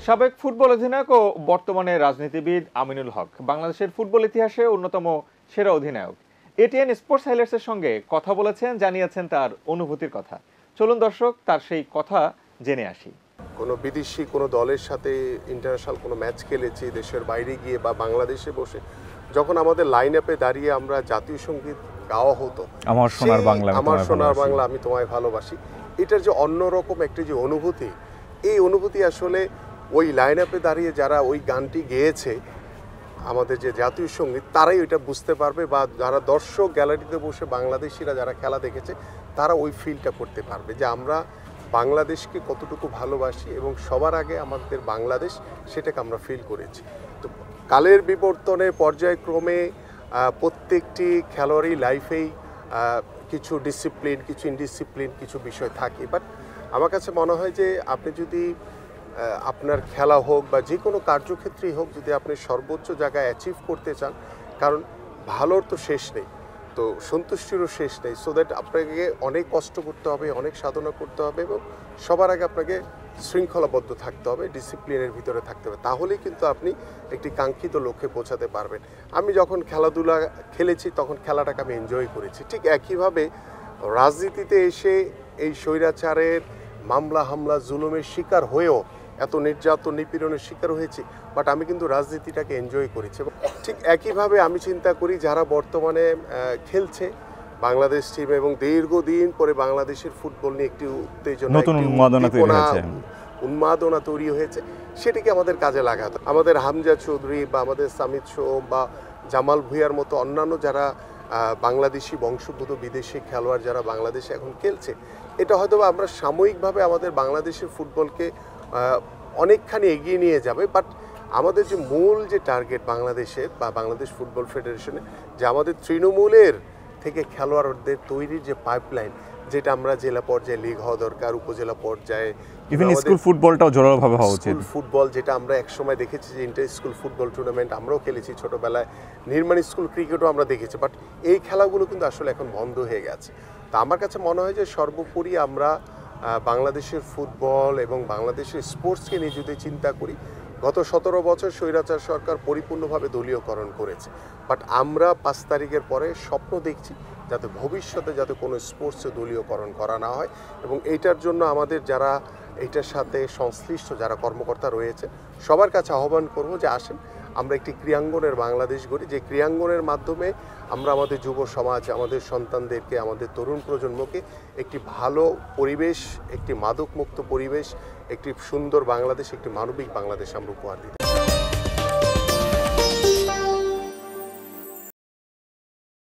সাবেক ফুটবল অধিনায়ক ও বর্তমানে রাজনীতিবিদ আমিনুল হক বাংলাদেশের ফুটবল ইতিহাসে অন্যতম সেরা অধিনায়ক। এটিএন স্পোর্টস হাইলাইটসের সঙ্গে কথা বলেছেন, জানিয়েছেন তার অনুভূতির কথা। চলুন দর্শক তার সেই কথা জেনে আসি। কোনো বিদেশি কোনো দলের সাথে ইন্টারন্যাশনাল কোনো ম্যাচ খেলেছি দেশের বাইরে গিয়ে বা বাংলাদেশে বসে, যখন আমাদের লাইন আপে দাঁড়িয়ে আমরা জাতীয় সঙ্গীত গাওয়া হতো, আমার সোনার বাংলা আমি তোমায় ভালোবাসি, এটার যে অন্যরকম একটি যে অনুভূতি, এই অনুভূতি আসলে ওই লাইন আপে দাঁড়িয়ে যারা ওই গানটি গেয়েছে আমাদের যে জাতীয় সঙ্গীত, তারাই ওইটা বুঝতে পারবে, বা যারা দর্শক গ্যালারিতে বসে বাংলাদেশিরা যারা খেলা দেখেছে তারা ওই ফিলটা করতে পারবে যে আমরা বাংলাদেশকে কতটুকু ভালোবাসি এবং সবার আগে আমাদের বাংলাদেশ, সেটাকে আমরা ফিল করেছি। তো কালের বিবর্তনে পর্যায়ক্রমে প্রত্যেকটি খেলোয়াড়ই লাইফেই কিছু ডিসিপ্লিন, কিছু ইনডিসিপ্লিন, কিছু বিষয় থাকে। বাট আমার কাছে মনে হয় যে আপনি যদি আপনার খেলা হোক বা যে কোনো কার্যক্ষেত্রেই হোক, যদি আপনি সর্বোচ্চ জায়গায় অ্যাচিভ করতে চান, কারণ ভালোর তো শেষ নেই, তো সন্তুষ্টিরও শেষ নেই, সো দ্যাট আপনাকে অনেক কষ্ট করতে হবে, অনেক সাধনা করতে হবে এবং সবার আগে আপনাকে শৃঙ্খলাবদ্ধ থাকতে হবে, ডিসিপ্লিনের ভিতরে থাকতে হবে, তাহলেই কিন্তু আপনি একটি কাঙ্ক্ষিত লক্ষ্যে পৌঁছাতে পারবেন। আমি যখন খেলাধুলা খেলেছি তখন খেলাটাকে আমি এনজয় করেছি। ঠিক একইভাবে রাজনীতিতে এসে এই স্বৈরাচারের মামলা হামলা জুলুমের শিকার হয়েও এত নির্যাতন নিপীড়নের শিকার হয়েছি, বাট আমি কিন্তু রাজনীতিটাকে এনজয় করেছি। ঠিক একইভাবে আমি চিন্তা করি যারা বর্তমানে খেলছে বাংলাদেশ টিম এবং দীর্ঘদিন পরে বাংলাদেশের ফুটবল নিয়ে একটি উত্তেজনা, উন্মাদনা তৈরি হয়েছে, সেটিকে আমাদের কাজে লাগাতে, আমাদের হামজা চৌধুরী বা আমাদের সামিদ সোম বা জামাল ভুঁইয়ার মতো অন্যান্য যারা বাংলাদেশি বংশোদ্ভূত বিদেশি খেলোয়াড় যারা বাংলাদেশে এখন খেলছে, এটা হয়তো আমরা সাময়িকভাবে আমাদের বাংলাদেশের ফুটবলকে অনেকখানি এগিয়ে নিয়ে যাবে। বাট আমাদের যে মূল যে টার্গেট বাংলাদেশের বা বাংলাদেশ ফুটবল ফেডারেশনের, যে আমাদের তৃণমূলের থেকে খেলোয়াড়দের তৈরির যে পাইপলাইন, যেটা আমরা জেলা পর্যায়ে লিগ হওয়া দরকার, উপজেলা পর্যায়ে ইভেন স্কুল ফুটবলটাও জোরালোভাবে হওয়া উচিত। ফুটবল যেটা আমরা একসময় দেখেছি যে ইন্টার স্কুল ফুটবল টুর্নামেন্ট আমরাও খেলেছি ছোটোবেলায়, নির্মাণ স্কুল ক্রিকেটও আমরা দেখেছি, বাট এই খেলাগুলো কিন্তু আসলে এখন বন্ধ হয়ে গেছে। তা আমার কাছে মনে হয় যে সর্বোপরি আমরা বাংলাদেশের ফুটবল এবং বাংলাদেশের স্পোর্টসকে নিয়ে যদি চিন্তা করি, গত 17 বছর স্বৈরাচার সরকার পরিপূর্ণভাবে দলীয়করণ করেছে, বাট আমরা 5 তারিখের পরে স্বপ্ন দেখছি যাতে ভবিষ্যতে যাতে কোনো স্পোর্টসে দলীয়করণ করা না হয়, এবং এইটার জন্য আমাদের যারা এইটার সাথে সংশ্লিষ্ট যারা কর্মকর্তা রয়েছে সবার কাছে আহ্বান করব যে আসেন আমরা একটি ক্রীড়াঙ্গনের বাংলাদেশ গড়ি, যে ক্রীড়াঙ্গনের মাধ্যমে আমরা আমাদের যুব সমাজ, আমাদের সন্তানদেরকে, আমাদের তরুণ প্রজন্মকে একটি ভালো পরিবেশ, একটি মাদকমুক্ত পরিবেশ, একটি সুন্দর বাংলাদেশ, একটি মানবিক বাংলাদেশ আমরা উপহার দিই।